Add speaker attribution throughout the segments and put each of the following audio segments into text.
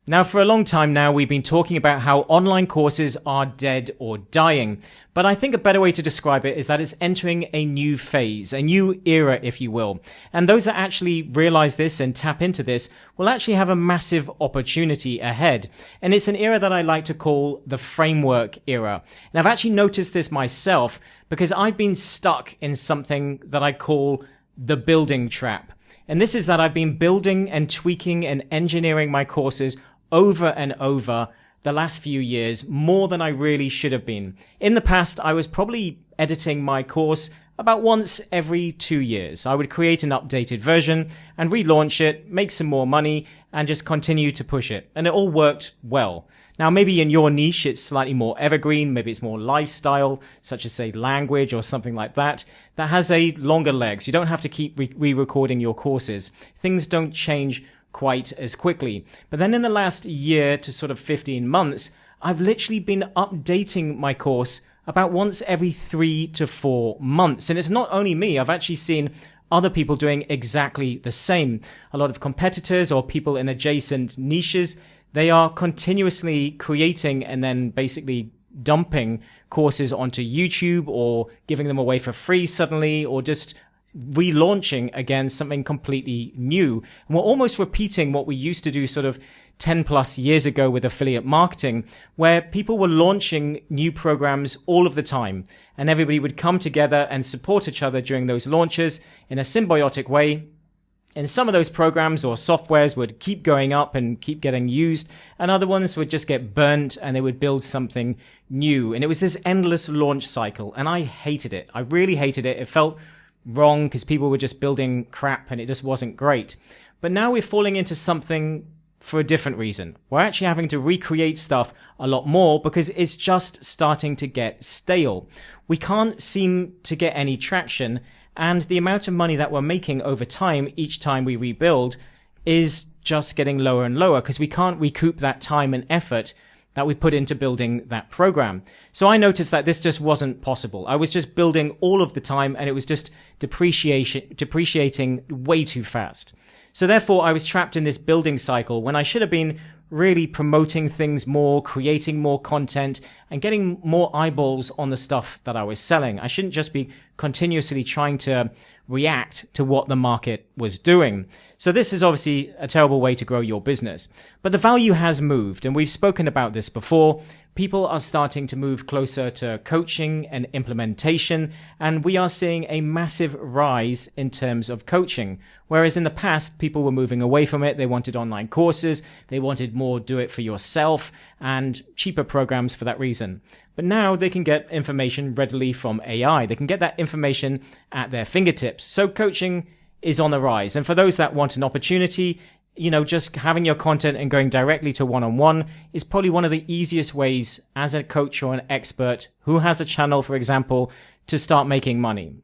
Speaker 1: Now, for a long time now, we've been talking about how online courses are dead or dying. But I think a better way to describe it is that it's entering a new phase, a new era, if you will. And those that actually realize this and tap into this will actually have a massive opportunity ahead. And it's an era that I like to call the framework era. And I've actually noticed this myself because I've been stuck in something that I call the building trap. And this is that I've been building and tweaking and engineering my courses over and over the last few years, more than I really should have been. In the past, I was probably editing my course about once every 2 years. I would create an updated version and relaunch it, make some more money, and just continue to push it. And it all worked well. Now, maybe in your niche, it's slightly more evergreen. Maybe it's more lifestyle, such as, say, language or something like that, that has a longer legs. You don't have to keep re-recording your courses. Things don't change quite as quickly. But then in the last year to sort of 15 months, I've literally been updating my course about once every 3 to 4 months. And it's not only me. I've actually seen other people doing exactly the same. A lot of competitors or people in adjacent niches, they are continuously creating and then basically dumping courses onto YouTube or giving them away for free suddenly, or just relaunching again something completely new. And we're almost repeating what we used to do sort of 10 plus years ago with affiliate marketing, where people were launching new programs all of the time and everybody would come together and support each other during those launches in a symbiotic way. And some of those programs or softwares would keep going up and keep getting used, and other ones would just get burnt and they would build something new. And it was this endless launch cycle, and I hated it. I really hated it. It felt wrong because people were just building crap and it just wasn't great. But now we're falling into something for a different reason. We're actually having to recreate stuff a lot more because it's just starting to get stale. We can't seem to get any traction, and the amount of money that we're making over time, each time we rebuild, is just getting lower and lower because we can't recoup that time and effort that we put into building that program. So I noticed that this just wasn't possible. I was just building all of the time and it was just depreciating way too fast. So therefore I was trapped in this building cycle when I should have been really promoting things more, creating more content, and getting more eyeballs on the stuff that I was selling. I shouldn't just be continuously trying to react to what the market was doing. So this is obviously a terrible way to grow your business. But the value has moved, and we've spoken about this before. People are starting to move closer to coaching and implementation, and we are seeing a massive rise in terms of coaching. Whereas in the past, people were moving away from it. They wanted online courses. They wanted more do it for yourself and cheaper programs for that reason. But now they can get information readily from AI. They can get that information at their fingertips. So coaching is on the rise. And for those that want an opportunity, just having your content and going directly to one-on-one is probably one of the easiest ways as a coach or an expert who has a channel, for example, to start making money.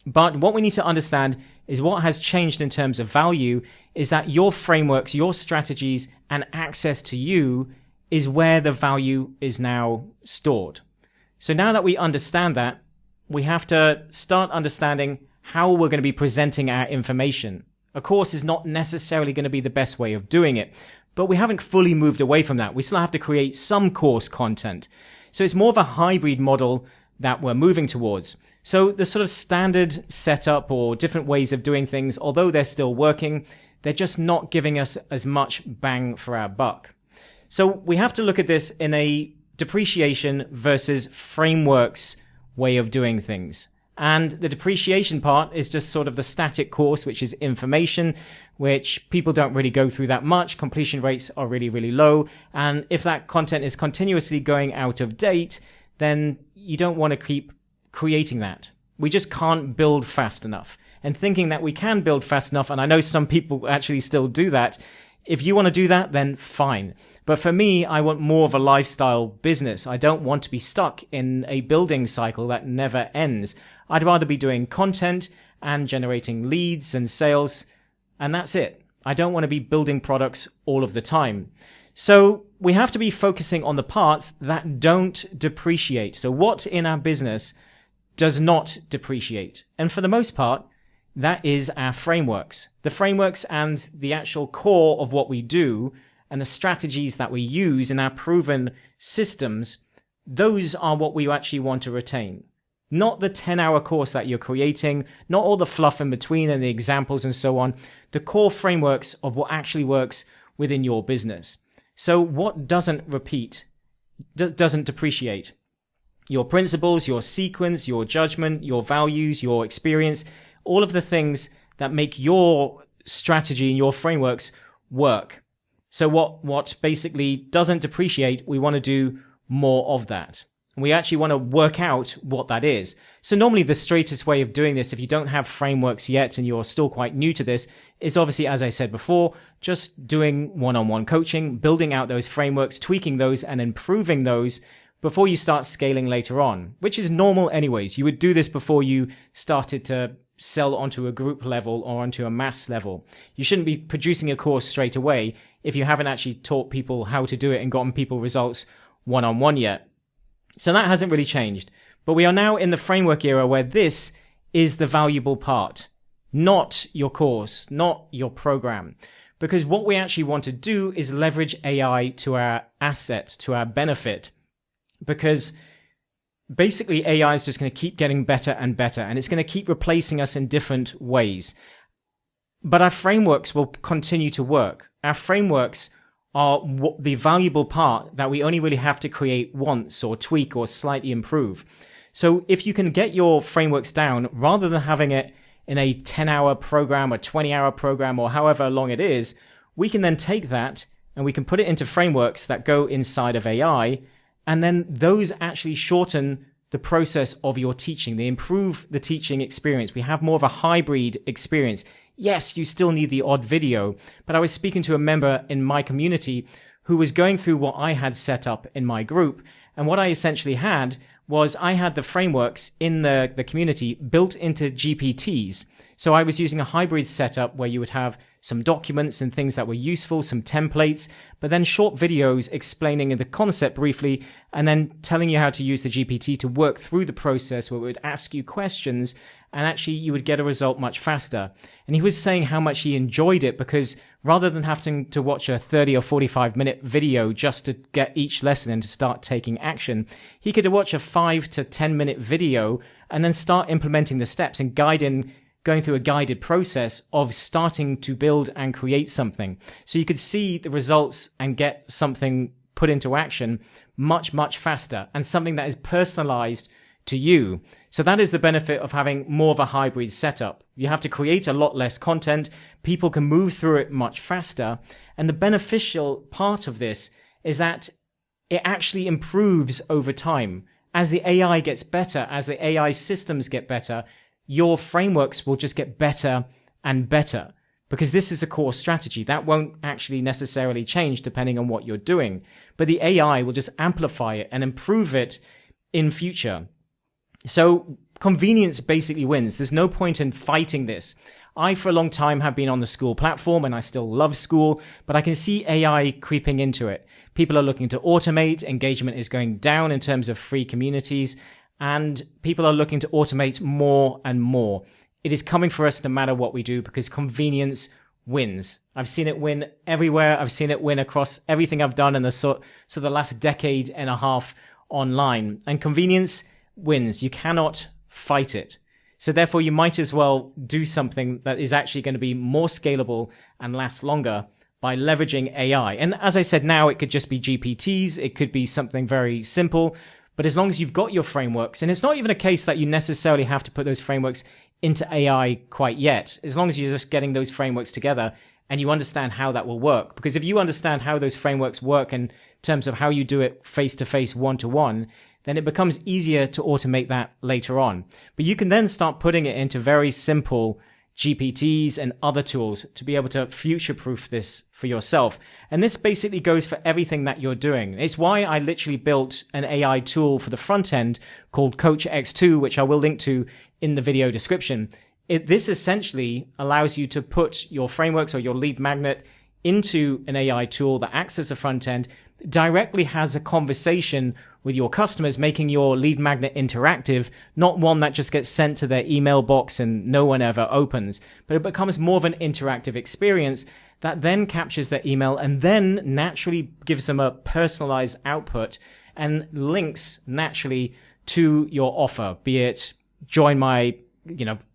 Speaker 1: But what we need to understand is what has changed in terms of value is that your frameworks, your strategies, and access to you is where the value is now stored. So now that we understand that, we have to start understanding how we're going to be presenting our information. A course is not necessarily going to be the best way of doing it, but we haven't fully moved away from that. We still have to create some course content. So it's more of a hybrid model that we're moving towards. So the sort of standard setup or different ways of doing things, although they're still working, they're just not giving us as much bang for our buck. So we have to look at this in a depreciation versus frameworks way of doing things. And the depreciation part is just sort of the static course, which is information, which people don't really go through that much. Completion rates are really, really low. And if that content is continuously going out of date, then you don't want to keep creating that. We just can't build fast enough. And thinking that we can build fast enough, and I know some people actually still do that. If you want to do that, then fine. But for me, I want more of a lifestyle business. I don't want to be stuck in a building cycle that never ends. I'd rather be doing content and generating leads and sales, and that's it. I don't want to be building products all of the time. So we have to be focusing on the parts that don't depreciate. So what in our business does not depreciate? And for the most part, that is our frameworks. The frameworks and the actual core of what we do and the strategies that we use in our proven systems, those are what we actually want to retain. Not the 10-hour course that you're creating, not all the fluff in between and the examples and so on, the core frameworks of what actually works within your business. So what doesn't repeat, doesn't depreciate? Your principles, your sequence, your judgment, your values, your experience, all of the things that make your strategy and your frameworks work. So what basically doesn't depreciate, we want to do more of that. And we actually want to work out what that is. So normally the straightest way of doing this, if you don't have frameworks yet and you're still quite new to this, is obviously, as I said before, just doing one-on-one coaching, building out those frameworks, tweaking those and improving those before you start scaling later on, which is normal anyways. You would do this before you started to sell onto a group level or onto a mass level. You shouldn't be producing a course straight away if you haven't actually taught people how to do it and gotten people results one-on-one yet. So that hasn't really changed. But we are now in the framework era where this is the valuable part, not your course, not your program. Because what we actually want to do is leverage AI to our asset, to our benefit. Because basically AI is just going to keep getting better and better, and it's going to keep replacing us in different ways. But our frameworks will continue to work. Our frameworks are the valuable part that we only really have to create once or tweak or slightly improve. So if you can get your frameworks down, rather than having it in a 10-hour program, a 20-hour program, or however long it is, we can then take that and we can put it into frameworks that go inside of AI, and then those actually shorten the process of your teaching. They improve the teaching experience. We have more of a hybrid experience. Yes, you still need the odd video, but I was speaking to a member in my community who was going through what I had set up in my group. And what I essentially had was I had the frameworks in the community built into GPTs. So I was using a hybrid setup where you would have some documents and things that were useful, some templates, but then short videos explaining the concept briefly and then telling you how to use the GPT to work through the process where it would ask you questions and actually you would get a result much faster. And he was saying how much he enjoyed it because rather than having to watch a 30 or 45-minute video just to get each lesson and to start taking action, he could watch a 5 to 10-minute video and then start implementing the steps and going through a guided process of starting to build and create something. So you could see the results and get something put into action much, much faster, and something that is personalized to you. So that is the benefit of having more of a hybrid setup. You have to create a lot less content. People can move through it much faster. And the beneficial part of this is that it actually improves over time. As the AI gets better, as the AI systems get better, your frameworks will just get better and better, because this is a core strategy that won't actually necessarily change depending on what you're doing, but the AI will just amplify it and improve it in future. So convenience basically wins. There's no point in fighting this. I, for a long time, have been on the school platform and I still love school, but I can see AI creeping into it. People are looking to automate. Engagement is going down in terms of free communities, and people are looking to automate more and more. It is coming for us no matter what we do, because convenience wins. I've seen it win everywhere. I've seen it win across everything I've done in the last decade and a half online. And convenience wins. You cannot fight it. So therefore, you might as well do something that is actually going to be more scalable and last longer by leveraging AI. And as I said, now it could just be GPTs. It could be something very simple. But as long as you've got your frameworks, and it's not even a case that you necessarily have to put those frameworks into AI quite yet, as long as you're just getting those frameworks together and you understand how that will work. Because if you understand how those frameworks work in terms of how you do it face-to-face, one-to-one, then it becomes easier to automate that later on. But you can then start putting it into very simple GPTs and other tools to be able to future-proof this for yourself. And this basically goes for everything that you're doing. It's why I literally built an AI tool for the front end called Coach X2, which I will link to in the video description. This essentially allows you to put your frameworks or your lead magnet into an AI tool that acts as a front end, directly has a conversation with your customers, making your lead magnet interactive, not one that just gets sent to their email box and no one ever opens, but it becomes more of an interactive experience that then captures their email and then naturally gives them a personalized output and links naturally to your offer, be it join my,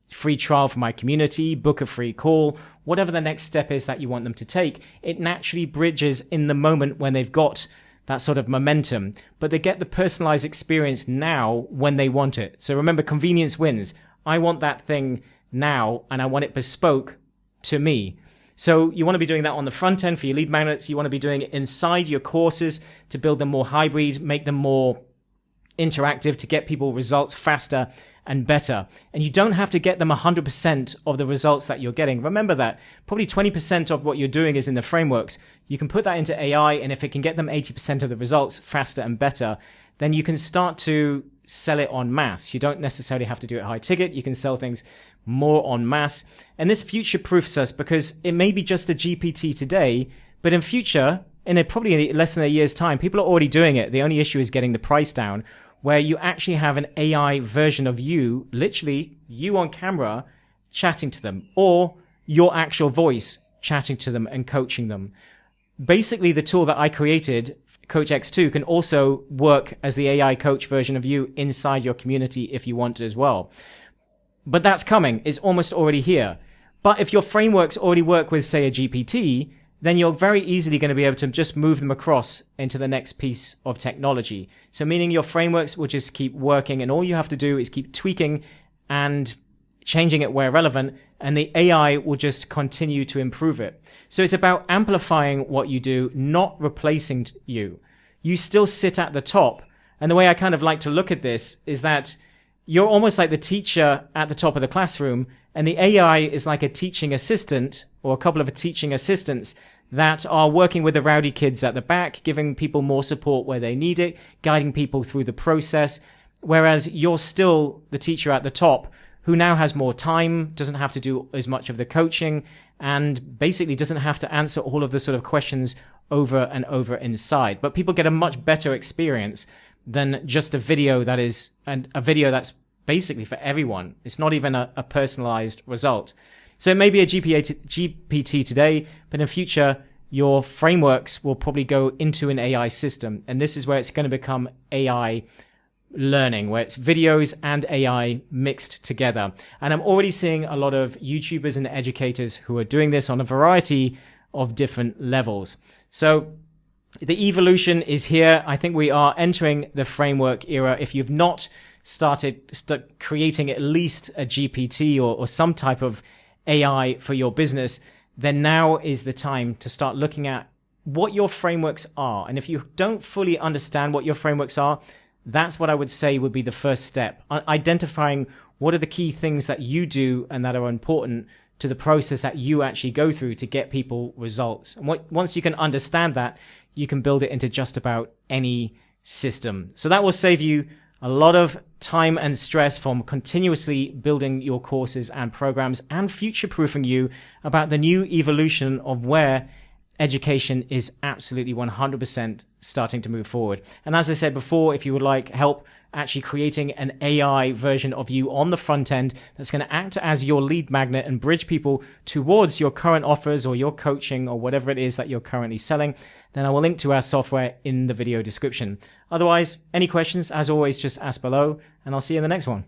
Speaker 1: free trial for my community, book a free call, whatever the next step is that you want them to take. It naturally bridges in the moment when they've got that sort of momentum, but they get the personalized experience now when they want it. So remember, convenience wins. I want that thing now and I want it bespoke to me. So you want to be doing that on the front end for your lead magnets. You want to be doing it inside your courses to build them more hybrid, make them more interactive, to get people results faster and better. And you don't have to get them 100% of the results that you're getting. Remember that probably 20% of what you're doing is in the frameworks. You can put that into AI, and if it can get them 80% of the results faster and better, then you can start to sell it en masse. You don't necessarily have to do it high ticket. You can sell things more en masse. And this future proofs us, because it may be just a GPT today, but in future, probably less than a year's time, people are already doing it. The only issue is getting the price down, where you actually have an AI version of you, literally you on camera, chatting to them, or your actual voice chatting to them and coaching them. Basically, the tool that I created, Coach X2, can also work as the AI coach version of you inside your community if you want to as well. But that's coming. It's almost already here. But if your frameworks already work with, say, a GPT, then you're very easily going to be able to just move them across into the next piece of technology. So meaning your frameworks will just keep working, and all you have to do is keep tweaking and changing it where relevant, and the AI will just continue to improve it. So it's about amplifying what you do, not replacing you. You still sit at the top. And the way I kind of like to look at this is that you're almost like the teacher at the top of the classroom, and the AI is like a teaching assistant or a couple of teaching assistants that are working with the rowdy kids at the back, giving people more support where they need it, guiding people through the process. Whereas you're still the teacher at the top, who now has more time, doesn't have to do as much of the coaching, and basically doesn't have to answer all of the sort of questions over and over inside. But people get a much better experience than just a video that is, and a video that's basically for everyone. It's not even a personalized result. So it may be a GPT today, but in future, your frameworks will probably go into an AI system. And this is where it's going to become AI learning, where it's videos and AI mixed together. And I'm already seeing a lot of YouTubers and educators who are doing this on a variety of different levels. So the evolution is here. I think we are entering the framework era. If you've not started creating at least a GPT or some type of AI for your business, then now is the time to start looking at what your frameworks are. And if you don't fully understand what your frameworks are, that's what I would say would be the first step. Identifying what are the key things that you do and that are important to the process that you actually go through to get people results. And once you can understand that, you can build it into just about any system. So that will save you a lot of time and stress from continuously building your courses and programs, and future-proofing you about the new evolution of where education is absolutely 100% starting to move forward. And as I said before, if you would like help actually creating an AI version of you on the front end that's going to act as your lead magnet and bridge people towards your current offers or your coaching or whatever it is that you're currently selling, then I will link to our software in the video description. Otherwise, any questions, as always, just ask below, and I'll see you in the next one.